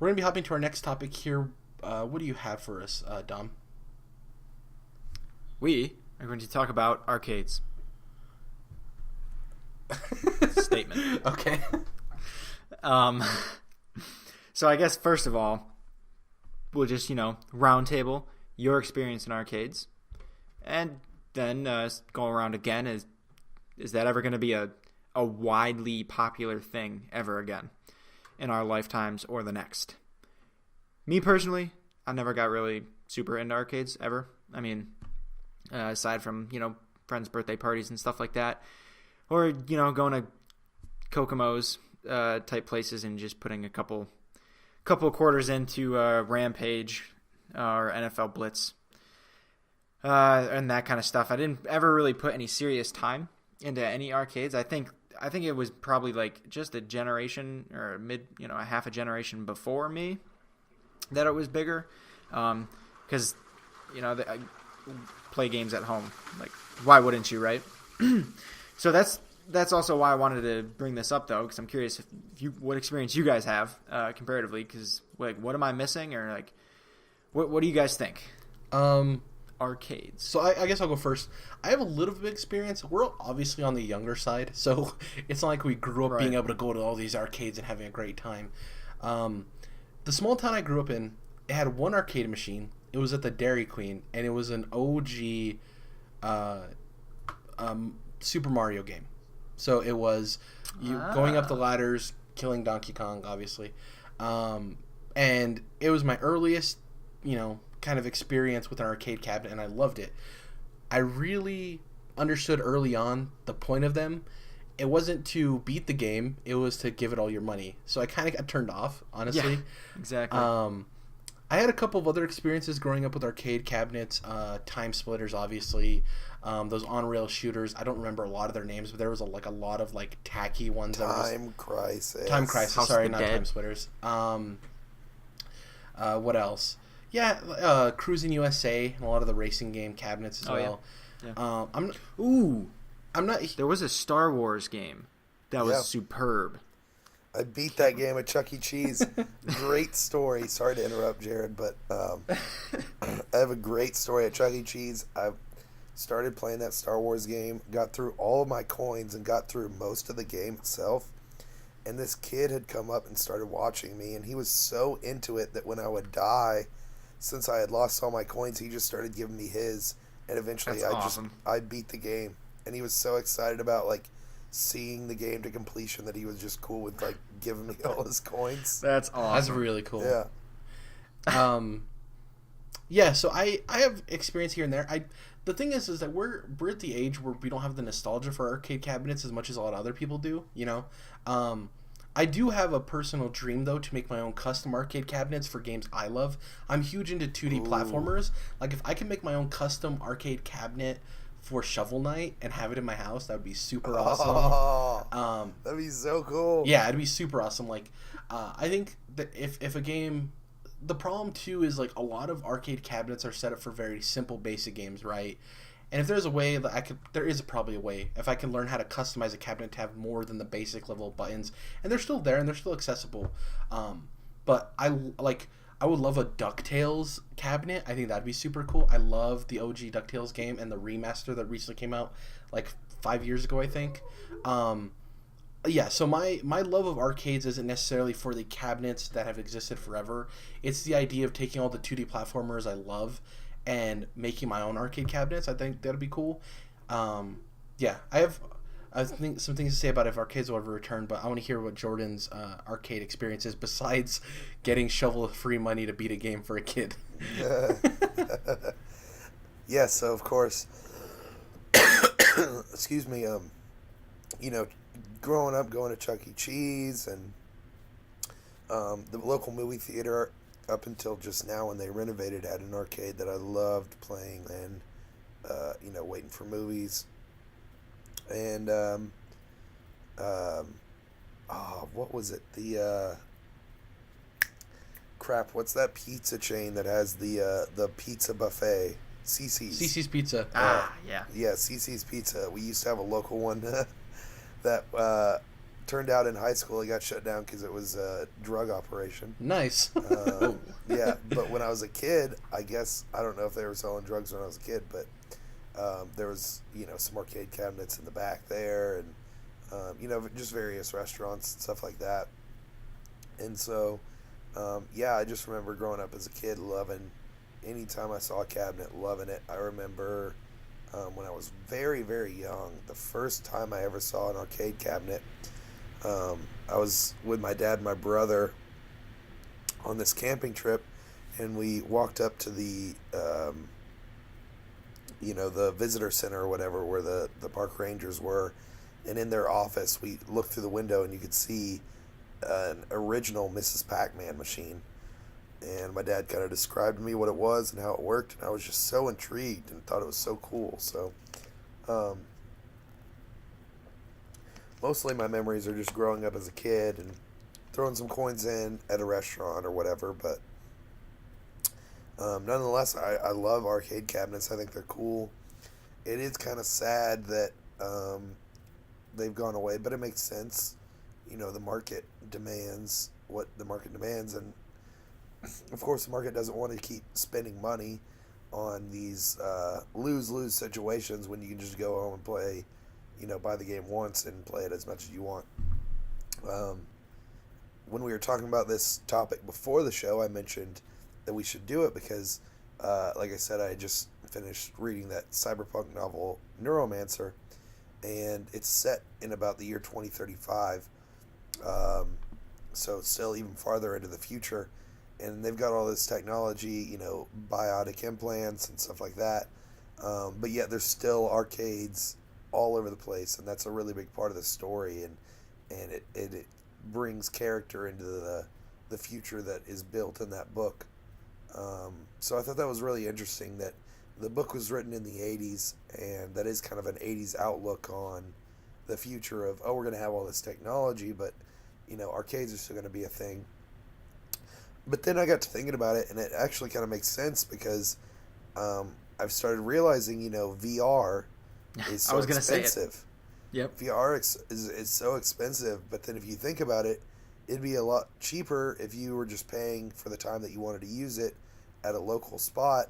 we're going to be hopping to our next topic here. What do you have for us, Dom? We are going to talk about arcades. Statement. Okay. So I guess first of all, we'll just, round table your experience in arcades. And then go around again. Is that ever going to be a widely popular thing ever again in our lifetimes or the next? Me personally, I never got really super into arcades ever. I mean, aside from, friends' birthday parties and stuff like that. Or, going to Kokomo's type places and just putting a couple quarters into Rampage or NFL Blitz. And that kind of stuff. I didn't ever really put any serious time into any arcades. I think it was probably like just a generation or a half a generation before me that it was bigger. Because, I play games at home. Like, why wouldn't you, right? So that's also why I wanted to bring this up, though, because I'm curious what experience you guys have comparatively. Because what am I missing, or what do you guys think? Arcades. So I guess I'll go first. I have a little bit of experience. We're obviously on the younger side, so it's not like we grew up being able to go to all these arcades and having a great time. The small town I grew up in, it had one arcade machine. It was at the Dairy Queen, and it was an OG Super Mario game. So it was you going up the ladders, killing Donkey Kong, obviously. And it was my earliest, kind of experience with an arcade cabinet, and I loved it. I really understood early on the point of them. It wasn't to beat the game, it was to give it all your money. So I kind of got turned off, honestly. Yeah, exactly. I had a couple of other experiences growing up with arcade cabinets, Time Splitters, obviously, those on-rail shooters. I don't remember a lot of their names, but there was a lot of tacky ones. Time Crisis. Time Crisis, House sorry, of the not Dead. Time Splitters. What else? Yeah, Cruising USA and a lot of the racing game cabinets as well. Yeah. I'm not. There was a Star Wars game that was superb. I beat that game at Chuck E. Cheese. Great story. Sorry to interrupt, Jared, but I have a great story at Chuck E. Cheese. I started playing that Star Wars game, got through all of my coins, and got through most of the game itself. And this kid had come up and started watching me, and he was so into it that when I would die, since I had lost all my coins, he just started giving me his, and eventually I beat the game. And he was so excited about seeing the game to completion that he was just cool with giving me all his coins. That's awesome. That's really cool. Yeah. Yeah. So I have experience here and there. The thing is that we're at the age where we don't have the nostalgia for arcade cabinets as much as a lot of other people do. I do have a personal dream though to make my own custom arcade cabinets for games I love. I'm huge into 2D platformers. If I can make my own custom arcade cabinet for Shovel Knight and have it in my house, that would be super awesome. That'd be so cool. Yeah, it'd be super awesome. I think that if a game, the problem too is a lot of arcade cabinets are set up for very simple, basic games, right? And if there's a way that there is probably a way if I can learn how to customize a cabinet to have more than the basic level of buttons, and they're still there and they're still accessible. But I would love a DuckTales cabinet. I think that'd be super cool. I love the OG DuckTales game and the remaster that recently came out 5 years ago, I think. Yeah, so my love of arcades isn't necessarily for the cabinets that have existed forever. It's the idea of taking all the 2D platformers I love and making my own arcade cabinets. I think that'd be cool. Yeah, I think some things to say about if arcades will ever return, but I want to hear what Jordan's arcade experience is besides getting shovel-free money to beat a game for a kid. Yeah, so of course, excuse me, growing up going to Chuck E. Cheese and the local movie theater up until just now when they renovated had an arcade that I loved playing and, waiting for movies. And, what was it? What's that pizza chain that has the pizza buffet? CC's. CC's Pizza. Yeah. Yeah, CC's Pizza. We used to have a local one that turned out in high school it got shut down because it was a drug operation. Nice. Yeah, but when I was a kid, I guess I don't know if they were selling drugs when I was a kid, but there was some arcade cabinets in the back there, and just various restaurants and stuff like that. And so, yeah, I just remember growing up as a kid loving anytime I saw a cabinet, loving it. I remember when I was very, very young, the first time I ever saw an arcade cabinet, I was with my dad and my brother on this camping trip, and we walked up to the the visitor center or whatever where the park rangers were, and in their office we looked through the window and you could see an original Mrs. Pac-Man machine, and my dad kind of described to me what it was and how it worked, and I was just so intrigued and thought it was so cool. So mostly my memories are just growing up as a kid and throwing some coins in at a restaurant or whatever, but nonetheless, I love arcade cabinets. I think they're cool. It is kind of sad that they've gone away, but it makes sense. The market demands what the market demands, and of course the market doesn't want to keep spending money on these lose-lose situations when you can just go home and play, buy the game once and play it as much as you want. When we were talking about this topic before the show, I mentioned that we should do it because, like I said, I just finished reading that cyberpunk novel Neuromancer, and it's set in about the year 2035, so it's still even farther into the future, and they've got all this technology, biotic implants and stuff like that, but yet there's still arcades all over the place, and that's a really big part of the story, and it brings character into the future that is built in that book. So I thought that was really interesting that the book was written in the 80s, and that is kind of an 80s outlook on the future of, we're going to have all this technology, but, arcades are still going to be a thing. But then I got to thinking about it, and it actually kind of makes sense because I've started realizing, VR is so expensive. Yep. VR is so expensive, but then if you think about it, it'd be a lot cheaper if you were just paying for the time that you wanted to use it at a local spot.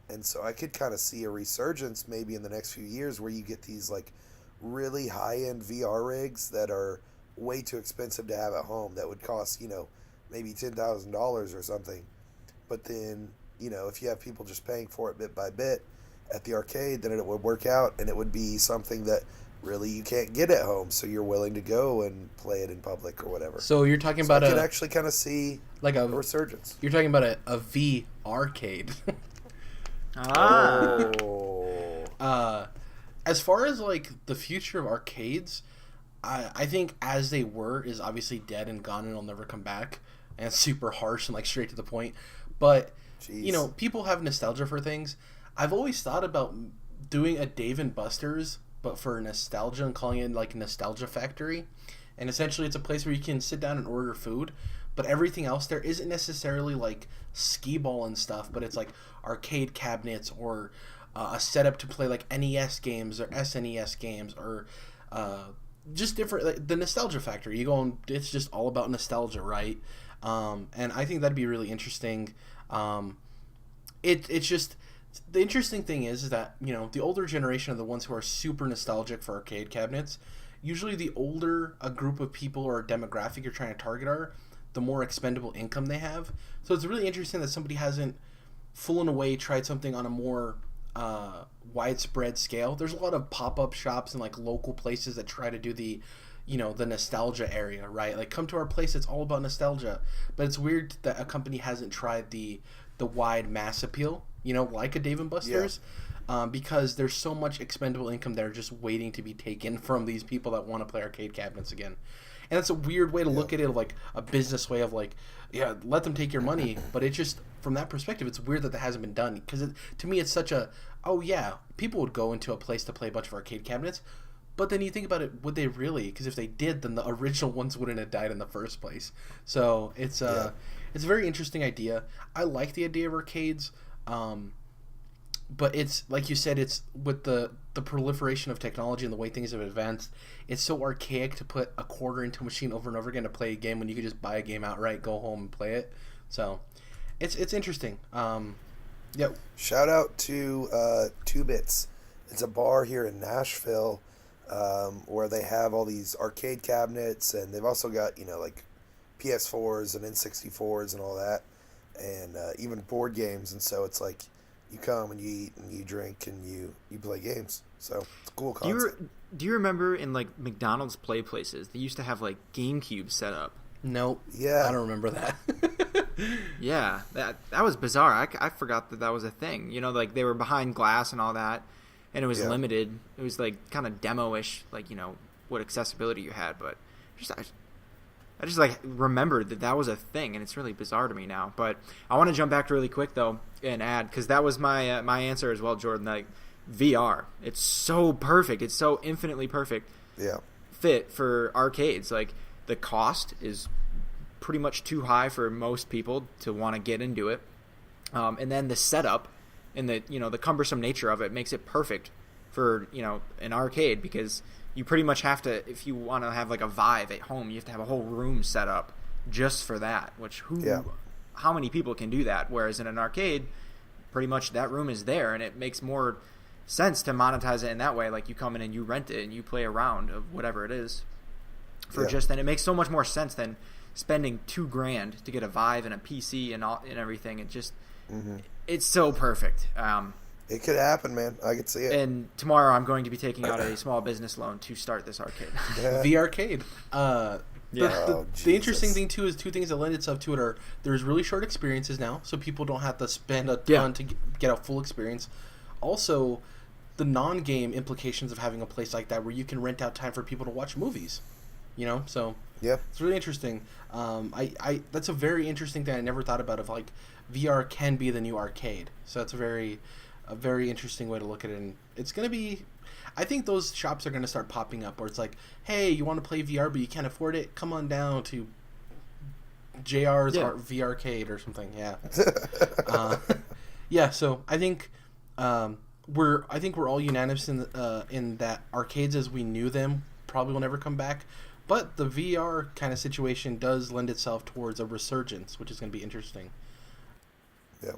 And so I could kind of see a resurgence maybe in the next few years where you get these like really high-end VR rigs that are way too expensive to have at home that would cost, maybe $10,000 or something. But then, if you have people just paying for it bit by bit at the arcade, then it would work out, and it would be something that really you can't get at home, so you're willing to go and play it in public or whatever. So you're talking about I could actually kind of see like a resurgence. You're talking about a V arcade. As far as like the future of arcades, I think as they were is obviously dead and gone and will never come back, and it's super harsh and like straight to the point. But Jeez. People have nostalgia for things. I've always thought about doing a Dave and Buster's, but for nostalgia, and calling it like Nostalgia Factory. And essentially it's a place where you can sit down and order food, but everything else there isn't necessarily like skee ball and stuff, but it's like arcade cabinets or a setup to play like NES games or SNES games or just different, like, the Nostalgia Factory. You go and it's just all about nostalgia, right? And I think that'd be really interesting. It's just, the interesting thing is that, the older generation are the ones who are super nostalgic for arcade cabinets. Usually the older a group of people or a demographic you're trying to target are, the more expendable income they have. So it's really interesting that somebody hasn't full and away tried something on a more widespread scale. There's a lot of pop-up shops and like local places that try to do the nostalgia area, right? Like, come to our place, it's all about nostalgia. But it's weird that a company hasn't tried the wide mass appeal, like a Dave & Buster's, because there's so much expendable income there just waiting to be taken from these people that want to play arcade cabinets again. And it's a weird way to look at it, like a business way of like, yeah, let them take your money. But it just, from that perspective, it's weird that hasn't been done. Because to me, it's such a, people would go into a place to play a bunch of arcade cabinets. But then you think about it, would they really? Because if they did, then the original ones wouldn't have died in the first place. So it's it's a very interesting idea. I like the idea of arcades. but it's like you said, it's with the proliferation of technology and the way things have advanced, it's so archaic to put a quarter into a machine over and over again to play a game when you could just buy a game outright, go home and play it. So it's interesting. Yeah. Shout out to 2 Bits. It's a bar here in Nashville where they have all these arcade cabinets, and they've also got, like PS4s and N64s and all that, and even board games. And so it's like you come and you eat and you drink and you play games. So it's a cool concept. Do you remember in like McDonald's play places, they used to have like GameCube set up? Nope. Yeah. I don't remember that. Yeah, that was bizarre. I forgot that was a thing. Like they were behind glass and all that, and it was limited. It was like kind of demo-ish, like what accessibility you had. But I just like remembered that was a thing, and it's really bizarre to me now. But I want to jump back really quick though and add, because that was my my answer as well, Jordan. Like VR, it's so perfect. It's so infinitely perfect. Yeah. Fit for arcades. Like the cost is pretty much too high for most people to want to get into it, and then the setup and the cumbersome nature of it makes it perfect for an arcade, because you pretty much have to, if you want to have like a Vive at home, you have to have a whole room set up just for that. Which how many people can do that? Whereas in an arcade, pretty much that room is there, and it makes more sense to monetize it in that way. Like you come in and you rent it and you play a round of whatever it is for just then. It makes so much more sense than spending $2,000 to get a Vive and a PC and everything. It just it's so perfect. It could happen, man. I could see it. And tomorrow I'm going to be taking out a small business loan to start this arcade. The arcade. The interesting thing too is 2 things that lend itself to it are there's really short experiences now, so people don't have to spend a ton to get a full experience. Also, the non-game implications of having a place like that where you can rent out time for people to watch movies. So it's really interesting. I that's a very interesting thing I never thought about, of like VR can be the new arcade. So that's a very interesting way to look at it. And it's going to be, I think those shops are going to start popping up where it's like, hey, you want to play VR but you can't afford it? Come on down to JR's VR arcade or something. So I think we're all unanimous in that arcades as we knew them probably will never come back. But the VR kind of situation does lend itself towards a resurgence, which is going to be interesting. Yeah.